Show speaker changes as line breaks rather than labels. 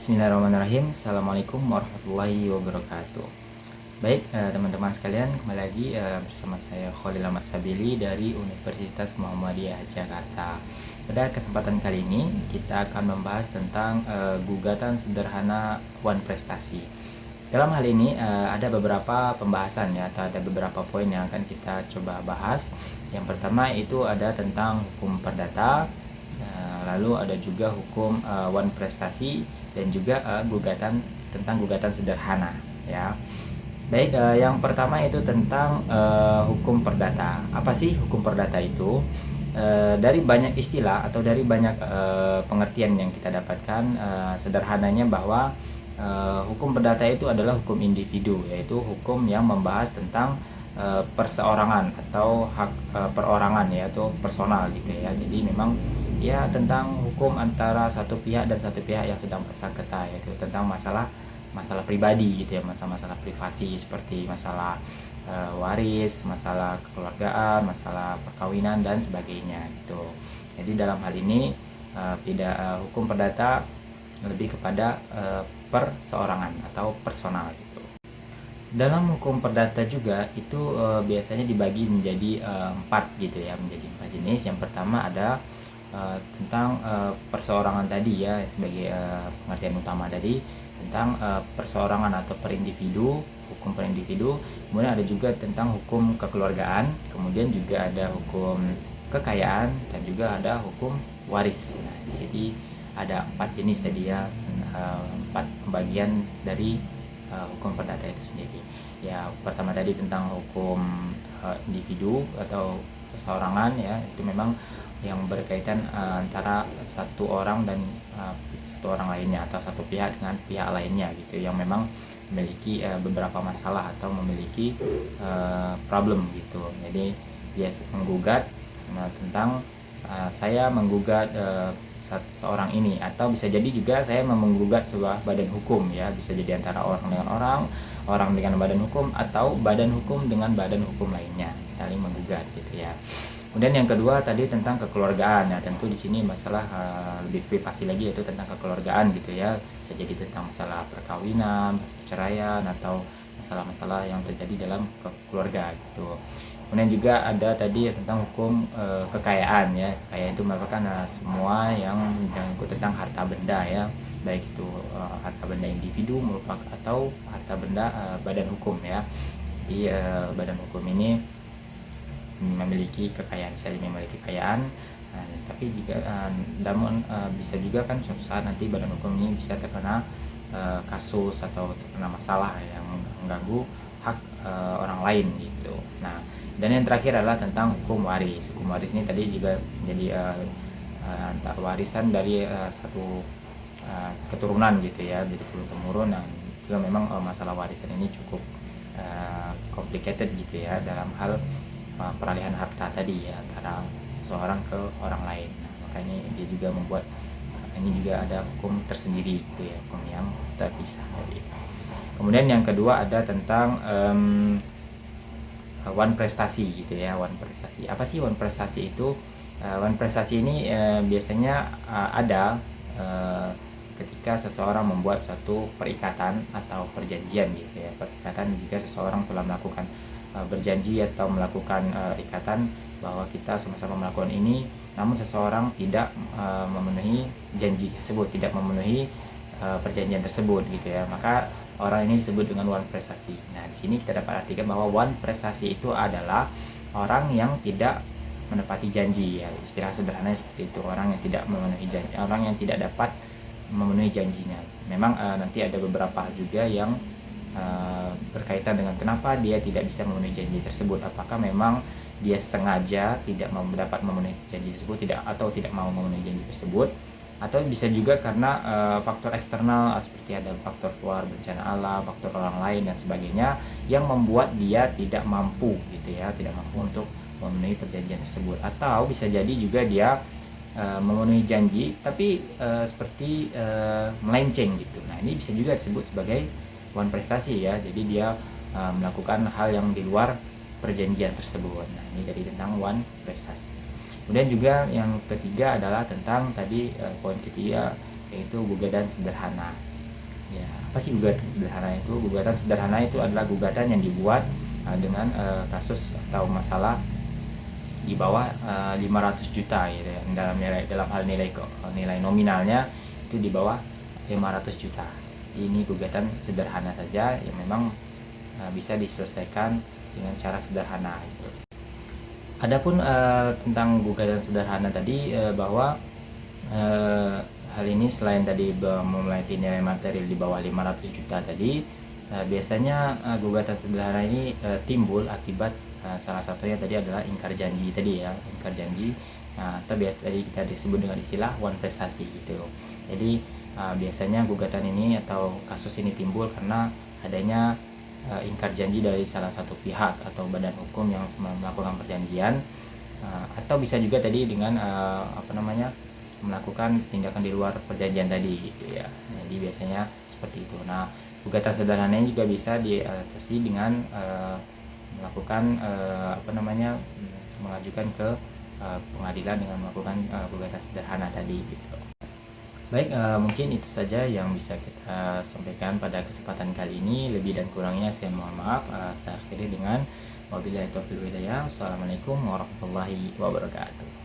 Bismillahirrahmanirrahim. Assalamualaikum warahmatullahi wabarakatuh. Baik, teman-teman sekalian, kembali lagi bersama saya Khalil Ahmad Sabili dari Universitas Muhammadiyah Jakarta. Pada kesempatan kali ini kita akan membahas tentang gugatan sederhana One Prestasi. Dalam hal ini ada beberapa pembahasan ya, atau ada beberapa poin yang akan kita coba bahas. Yang pertama itu ada tentang hukum perdata, lalu ada juga hukum One Prestasi, dan juga tentang gugatan sederhana ya. Baik, yang pertama itu tentang hukum perdata. Apa sih hukum perdata itu? Dari banyak istilah atau dari banyak pengertian yang kita dapatkan, sederhananya bahwa hukum perdata itu adalah hukum individu, yaitu hukum yang membahas tentang perseorangan atau hak perorangan, yaitu personal gitu ya. Jadi memang ya tentang hukum antara satu pihak dan satu pihak yang sedang bersengketa, yaitu tentang masalah pribadi gitu ya, masalah privasi seperti masalah waris, masalah kekeluargaan, masalah perkawinan dan sebagainya gitu. Jadi dalam hal ini hukum perdata lebih kepada perseorangan atau personal gitu. Dalam hukum perdata juga itu biasanya dibagi menjadi 4 gitu ya, menjadi 4 jenis. Yang pertama ada tentang perseorangan tadi ya, sebagai pengertian utama tadi tentang perseorangan atau per individu, hukum per individu. Kemudian ada juga tentang hukum kekeluargaan, kemudian juga ada hukum kekayaan, dan juga ada hukum waris. Nah, di sini ada 4 jenis tadi ya, 4 pembagian dari hukum perdata itu sendiri. Ya, pertama tadi tentang hukum individu atau perseorangan ya, itu memang yang berkaitan antara satu orang dan satu orang lainnya, atau satu pihak dengan pihak lainnya gitu, yang memang memiliki beberapa masalah atau memiliki problem gitu. Jadi dia menggugat tentang saya menggugat seorang ini, atau bisa jadi juga saya menggugat sebuah badan hukum ya, bisa jadi antara orang dengan orang dengan badan hukum, atau badan hukum dengan badan hukum lainnya, saling menggugat gitu ya. Kemudian yang kedua tadi tentang kekeluargaan ya, tentu di sini masalah lebih privasi lagi, yaitu tentang kekeluargaan gitu ya, bisa jadi tentang masalah perkawinan, perceraian, atau masalah-masalah yang terjadi dalam keluarga gitu. Kemudian juga ada tadi tentang hukum kekayaan ya. Kekayaan itu merupakan semua yang menyangkut tentang harta benda ya, baik itu harta benda individu merupakan atau harta benda badan hukum ya. Jadi badan hukum ini memiliki kekayaan, bisa memiliki kekayaan, tapi juga namun bisa juga kan suatu saat nanti badan hukum ini bisa terkena kasus atau terkena masalah yang mengganggu hak orang lain gitu. Nah, dan yang terakhir adalah tentang hukum waris. Hukum waris ini tadi juga menjadi antar warisan dari satu keturunan gitu ya, jadi turun temurun. Dan juga memang masalah warisan ini cukup complicated gitu ya, dalam hal peralihan harta tadi ya, antara seseorang ke orang lain. Nah, makanya dia juga membuat ini juga ada hukum tersendiri gitu ya, hukum yang terpisah tadi. Kemudian yang kedua ada tentang One Prestasi gitu ya. One Prestasi, apa sih One Prestasi itu? One Prestasi ini biasanya ada ketika seseorang membuat suatu perikatan atau perjanjian gitu ya. Perikatan jika seseorang telah melakukan berjanji atau melakukan ikatan bahwa kita sama-sama melakukan ini, namun seseorang tidak memenuhi janji tersebut, tidak memenuhi perjanjian tersebut gitu ya, maka orang ini disebut dengan One Prestasi. Nah, di sini kita dapat artikan bahwa One Prestasi itu adalah orang yang tidak menepati janji ya, istilah sederhananya seperti itu, orang yang tidak memenuhi janji, orang yang tidak dapat memenuhi janjinya. Memang nanti ada beberapa juga yang berkaitan dengan kenapa dia tidak bisa memenuhi janji tersebut. Apakah memang dia sengaja tidak dapat memenuhi janji tersebut, atau tidak mau memenuhi janji tersebut, atau bisa juga karena faktor eksternal seperti ada faktor luar, bencana alam, faktor orang lain dan sebagainya, yang membuat dia tidak mampu gitu ya, tidak mampu untuk memenuhi perjanjian tersebut. Atau bisa jadi juga dia memenuhi janji tapi seperti melenceng gitu. Nah, ini bisa juga disebut sebagai One Prestasi ya. Jadi dia melakukan hal yang di luar perjanjian tersebut. Nah, ini dari tentang One Prestasi. Kemudian juga yang ketiga adalah tentang tadi poin ketiga, yaitu gugatan sederhana. Ya, apa sih gugatan sederhana itu? Gugatan sederhana itu adalah gugatan yang dibuat dengan kasus atau masalah di bawah 500 juta gitu ya. Dalam hal nilai nominalnya itu di bawah 500 juta. Ini gugatan sederhana saja yang memang bisa diselesaikan dengan cara sederhana gitu. Adapun tentang gugatan sederhana tadi, bahwa hal ini selain tadi memiliki nilai material di bawah 500 juta tadi, biasanya gugatan sederhana ini timbul akibat salah satunya tadi adalah ingkar janji tadi ya, ingkar janji. Nah, atau tadi kita disebut dengan istilah wan prestasi gitu. Jadi biasanya gugatan ini atau kasus ini timbul karena adanya ingkar janji dari salah satu pihak atau badan hukum yang melakukan perjanjian, atau bisa juga tadi dengan melakukan tindakan di luar perjanjian tadi gitu ya. Jadi biasanya seperti itu. Nah, gugatan sederhana juga bisa diatasi dengan melakukan mengajukan ke pengadilan dengan melakukan gugatan sederhana tadi gitu. Baik, mungkin itu saja yang bisa kita sampaikan pada kesempatan kali ini. Lebih dan kurangnya saya mohon maaf. Saya akhiri dengan wabillahi taufiq wal hidayah. Wassalamualaikum warahmatullahi wabarakatuh.